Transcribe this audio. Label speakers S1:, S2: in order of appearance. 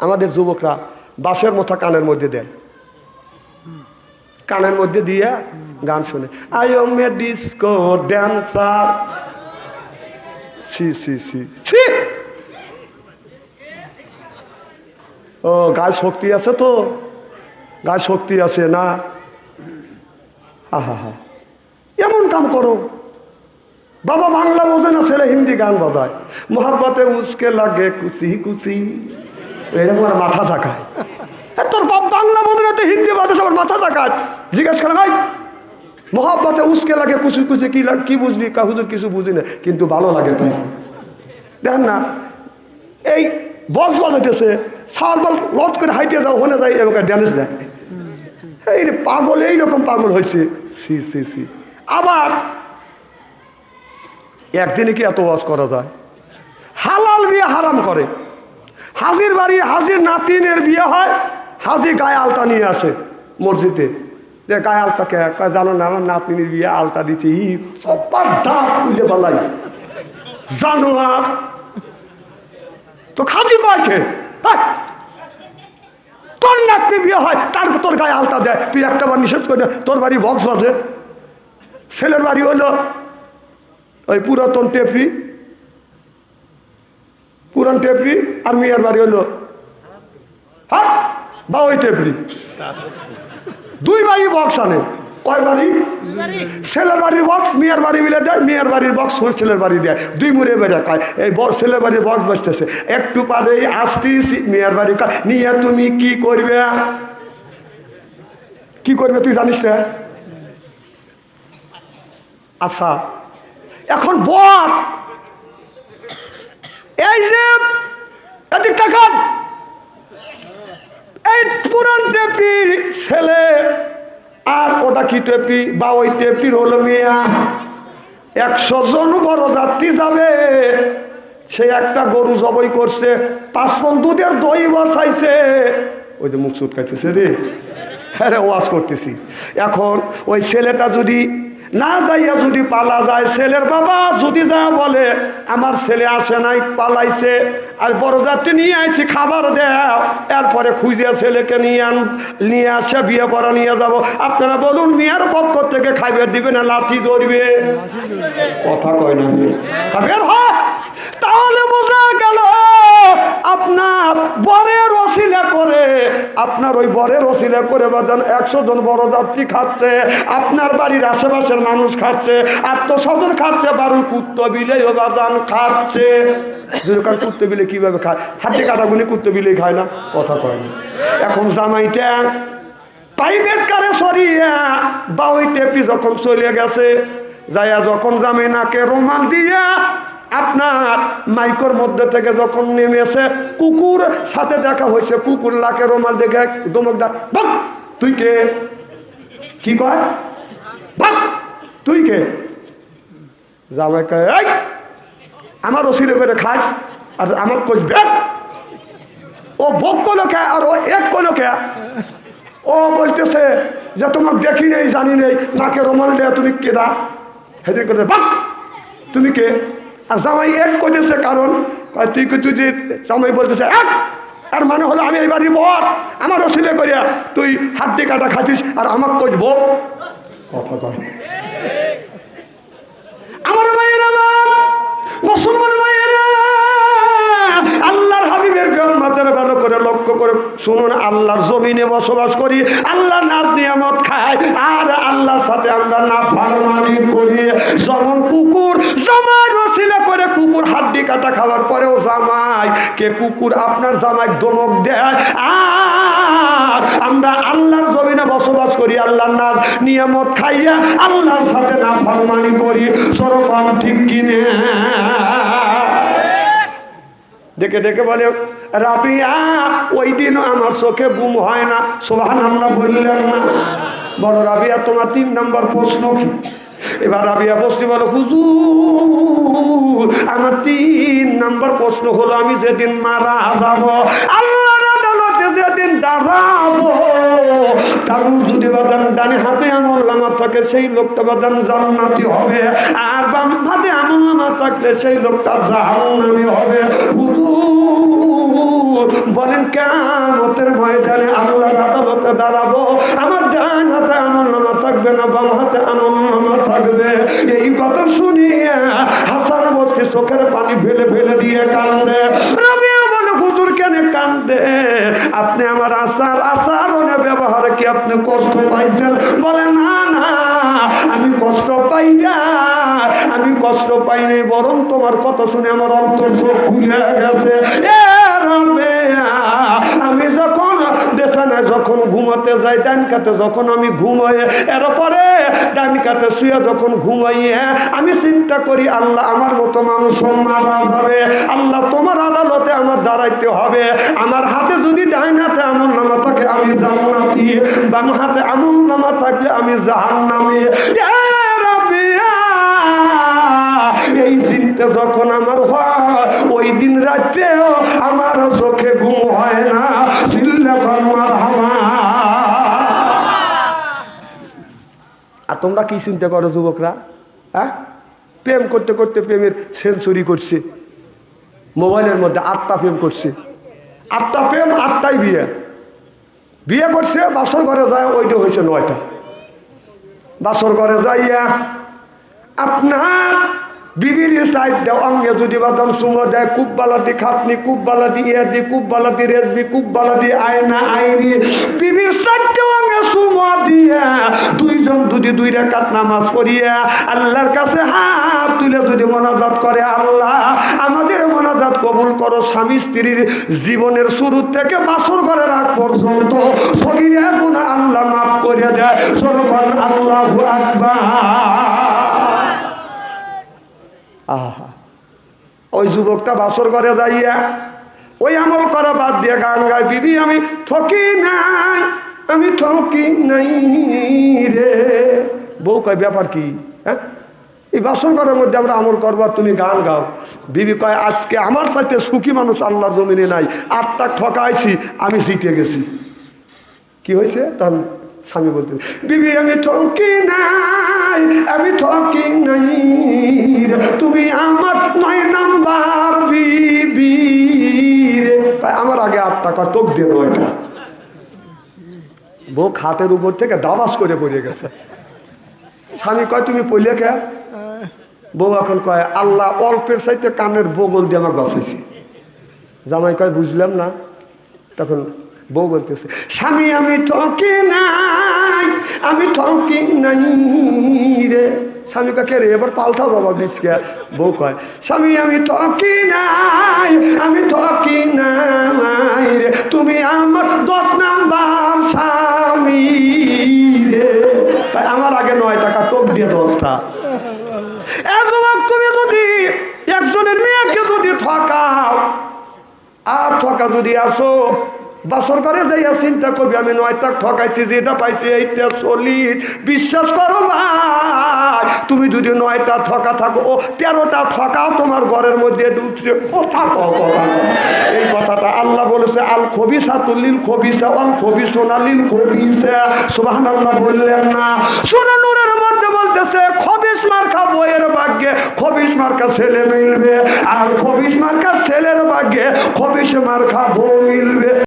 S1: আমাদের যুবকরা বাঁশের মতো কানের মধ্যে দেয়, কানের মধ্যে দিয়ে গান শুনে, I am a disco dancer. সি সি সি সি। ও গায়ে শক্তি আছে তো, গায়ে শক্তি আছে না? হা হা হা, এমন কাম করো। বাবা বাংলা বোঝে না, ছেলে হিন্দি গান বাজায়, মোহাব্বতে উসকে লাগে কুচি কুচি, এরকম আর মাথা ঝাঁকায়। তোর বাপ বাংলা বোঝে না, তো হিন্দি বাজে আবার মাথা ঝাঁকায়। জিজ্ঞেস করে ভাই, মোহাব্বতে উসকে লাগে কুচি কুচি কি বুঝলি? হুজুর কিছু বুঝি না, কিন্তু ভালো লাগে তাই। দেখেন না, এই বক্স বাজাইতেছে, সাল বল লট করে হাইটে যাও, ওখানে যাই, এবার ড্যান্স দেয়। এই পাগল, এইরকম পাগল হয়েছে। সি সি সি। আবার একদিনে কি এত ওয়াজ করা যায়? হালাল বিয়ে হারাম করে। হাজির বাড়ি হাজির নাতিনের বিয়ে হয়, হাজি গায়ে আলতা নিয়ে আসে মসজিদে, যে গায়ে আলতা কে জানো না, আমার নাতনির বিয়ে আলতা দিচ্ছি, সবার ডাক খুলে বলাই জানোয়ার। তো খাজি কয় খে, তোর নাতনি বিয়ে হয়, তোর গায়ে আলতা দেয়, তুই একটা বার নিষেধ করে, তোর বাড়ি বক্স বাজে। ছেলের বাড়ি হলো ওই পুরাতন টেপরি, পুরান টেপরি, আর মেয়ের বাড়ি হলো হ্যাঁ বা ওই টেপরি। দুই বাড়ি বক্স আনে। কয় বাড়ি? ছেলের বাড়ির বক্স মেয়ের বাড়ি মিলে দেয়, মেয়ের বাড়ির বক্স ছেলের বাড়ি দেয়, দুই মুড়ে বেড়ে খায়। এই ছেলের বাড়ির বক্স বাজতেছে, একটু পারে আসতিস মেয়ের বাড়ি নিয়ে তুমি কি করবে? কি করবে তুই জানিস না? আচ্ছা, এখন বল, এই যে এদিক তাকান, এই পুরান টেপির ছেলে আর ওটা কি টেপি বা ওই টেপির হলো মেয়া, 100 জন বড় যাত্রী যাবে। সে একটা গরু জবাই করছে, 5 মণ দুধের দই বসাইছে। ওই যে মুখ চুটকাইতেছে রে, হ্যাঁ রে, ওয়াজ করতেছি। এখন ওই ছেলেটা যদি না যাইয়া যদি পালা যায়, ছেলের বাবা যদি যা বলে আমার ছেলে আসে নাই, পালাইছে, আর বড় যাত্রী নিয়ে আইছি, খাবার দেও, এরপরে খুঁজে ছেলেকে নিয়ে আসে বিয়ে পড়া নিয়ে যাব, আপনারা বলুন মেয়ের পক্ষ থেকে খাইবার দিবে না লাঠি ধরবে? কথা কয় না, বের হয়। তাহলে বোঝা গেল আপনার বরের ওসিলা করে, আপনার ওই বরের ওসিলা করে বাদান 100 জন বড় যাত্রী খাচ্ছে, আপনার বাড়ির আশেপাশের মানুষ খাচ্ছে, আত্মস্বজন খাচ্ছে, বাড়ির কুত্ত বিলেও বাদান খাচ্ছে। কুত্ত বিলে কিভাবে খায়? হাতে কাটাগুনি কুত্ত বিলে খায় না? কথা কয় না। এখন জামাইটা প্রাইভেট কারে সরিয়া বা ওই টেপি যখন চলে গেছে, যাইয়া যখন জামাই নাকে রুমাল দিয়া আপনার মাইকর মধ্যে থেকে যখন নেমেছে, কুকুর সাথে দেখা হয়েছে, কুকুর লাকে রুমাল দেখে দমক দা, বাক তুই কে? কি কয়? বাক তুই কে? জামাই কয়, এই আমার ওসিলে করে খাস আর আমার কষবে। ও বক করলো কে আর ও এক করলো কে? ও বলতেছে যে তোমাকে দেখি নেই, জানি নেই, নাকে রুমাল দেয়া তুমি কেডা? হেদিন করে বাক তুমি কে? আর জামাই এক করেছে, কারণ তুই তুই যে জামাই বলতেছে এক, আর মানে হলো আমি এই বাড়ির বর, আমার ওসিলে করিয়া তুই হাড্ডি কাটা খাচ্ছিস আর আমাকে কষব। কথা কয় আমার মায়ের, আমার মুসলমান মায়ের, আল্লাহর হাবিবের গম্মাতের ভালো করে লক্ষ্য করে শুনুন। আল্লাহর জমিনে বসবাস করি, আল্লাহর নাজ নিয়ামত খাই, আর আল্লাহর সাথে আমরা নাফরমানি করি। যেমন কুকুর জামাই ওসিলা করে কুকুর হাড্ডি কাটা খাওয়ার পরেও জামাই কে কুকুর আপনার জামাই ধমক দেয়, আর আমরা আল্লাহর জমিনে বসবাস করি, আল্লাহর নাজ নিয়ামত খাইয়া আল্লাহর সাথে নাফরমানি করি। সরকম ঠিক কিনে ডেকে ডেকে বলে, রাবিয়া ওই দিনও আমার চোখে ঘুম হয় না। সুবহানাল্লাহ বললেন না? বলো রাবিয়া তোমার 3 নম্বর প্রশ্ন কি? এবার রাবিয়া বসতে বলো, হুজুর আমার 3 নম্বর প্রশ্ন হলো, আমি যেদিন মারা যাব, আল্লাহর আদালতে যেদিন দাঁড়াবো, তার যদি বাদান ডানে হাতে আমলনামা থাকে সেই লোকটা বাদান জান্নাতি হবে, আর বাম হাতে আমলনামা থাকলে সেই লোকটা জাহান্নামী হবে। হুজুর বলেন কিয়ামতের ময়দানে আল্লাহর আদালতে দাঁড়াবো, আমার ডান হাতে আমলনামা থাকবে না, বাম হাতে আমলনামা থাকবে। এই কথা শুনিয়ে হাসান বসরি চোখের পানি ফেলে ফেলে দিয়ে কান্দে। রাবিয়া বলে, হুজুর কেন কান্দে? আপনি আমার আচরণে ব্যবহারে কি আপনি কষ্ট পাইছেন? বলে না না, আমি কষ্ট পাই না, আমি কষ্ট পাই নাই, বরং তোমার কথা শুনে আমার অন্তর চোখ খুলে গেছে। আমি যখন বিছানায় যখন ঘুমাতে যাই, ডান কাতে যখন আমি ঘুমাই, এরপরে ডান কাতে শুয়ে যখন ঘুমাইয়ে আমি চিন্তা করি, আল্লাহ আমার মতো মানুষ মারা যাবে, আল্লাহ তোমার আদালতে আমার দাঁড়াইতে হবে। আমার হাতে যদি ডান হাতে আমলনামা থাকে আমি জান্নাতি, বাম হাতে আমলনামা থাকলে আমি জাহান্নামী। এই চিন্তা যখন আমার হয়, ওই দিন রাত্রেও আমার চোখে ঘুম হয় না। আর তোমরা কি চিন্তা করো যুবকরা? হ্যাঁ, প্রেম করতে করতে প্রেমের সেঞ্চুরি করছে, মোবাইলের মধ্যে 8টা প্রেম করছে, 8টা প্রেম 8টাই বিয়ে, বিয়ে করছে, বাসর ঘরে যায়, ওইটা হয়েছে 9টা। বাসর ঘরে যাইয়া আপনার বিবির সাইড দেও অঙ্গে যদি বাদাম সুমো দেয়, খুব বালাদি খাতনি, খুব বালাদি ইয়াদি, খুব বালাদি রেজবি, খুব বালাদি আয়না আইনি, বিবির সাইড দেও অঙ্গে সুমো দিয়া দুইজন যদি 2 রাকাত নামাজ পড়িয়া আল্লাহর কাছে হাত তুলে যদি মোনাজাত করে, আল্লাহ আমাদের মোনাজাত কবুল করো। স্বামী স্ত্রীর জীবনের শুরু থেকে বাসর ঘরের আগ পর্যন্ত সগীরা গুনাহ আল্লাহ মাফ করে দেয়। সরকার আল্লাহু আকবার। আহা, ওই যুবকটা বাসর ঘরে যাইয়া ওই আমল করা বাদ দিয়ে গান গায়, বিবি আমি ঠকি নাই, আমি ঠকি নাই রে। বউ কয় ব্যাপার কি? হ্যাঁ, এই বাসর ঘরের মধ্যে আমরা আমল করবো আর তুমি গান গাও। বিবি কয় আজকে আমার সাথে সুখী মানুষ আল্লাহর জমিনে নাই, 8টা ঠকাইছি, আমি জিতে গেছি। কি হয়েছে? তখন স্বামী বলতে, বিবি আমি ঠকি নাই, আমি ঠকি নাই, তুমি আমার 9 নাম্বার বিবি রে। আমার আগে 8টা কতক দিয়ে 9টা। বউ খাটের উপর থেকে দাবাস করে পড়ে গেছে। স্বামী কয় তুমি পড়লে কে? বউ এখন কয় আল্লাহ অল্পের চাইতে কানের বগল দিয়ে আমার বাঁচাইছে। জামাই কয় বুঝলাম না। তখন বউ বলতেছে, স্বামী আমি ঠকি নাই, আমি ঠকি নাই রে। স্বামী কাকে রে এবার পাল্টাও বাবা বীজকে। বউ কয় স্বামী আমি ঠকি নাই, আমি ঠকি নাই রে, তুমি আমার 10 নাম্বার স্বামী রে। তাই আমার আগে 9 টাকা তোপ দিয়ে 10টা। তুমি যদি একজনের মেয়েকে যদি ঠকাও আর ঠকা যদি আসো, বাসর করে যাইয়া চিন্তা করবি আমি 9টা ঠকাইছি, যেটা পাইছি এইটা সলিড। বিশ্বাস করো ভাই, তুমি যদি 9টা ঠকা থাকো, ও 13টা ঠকাও তোমার ঘরের মধ্যে ঢুকছে। এই কথাটা আল্লাহ বলেছে, আল খবিসাতু লিল খবিসা ওয়াল খবিসুনা লিল খবিসা। সুবহানাল্লাহ বললেন না? সূরা নূরের মধ্যে বলতেছে খবিস মার্কা বইয়ের ভাগ্যে খবিস মার্কা ছেলে মিলবে, আর খবিস মার্কা ছেলের ভাগ্যে খবিস মার্কা বউ মিলবে।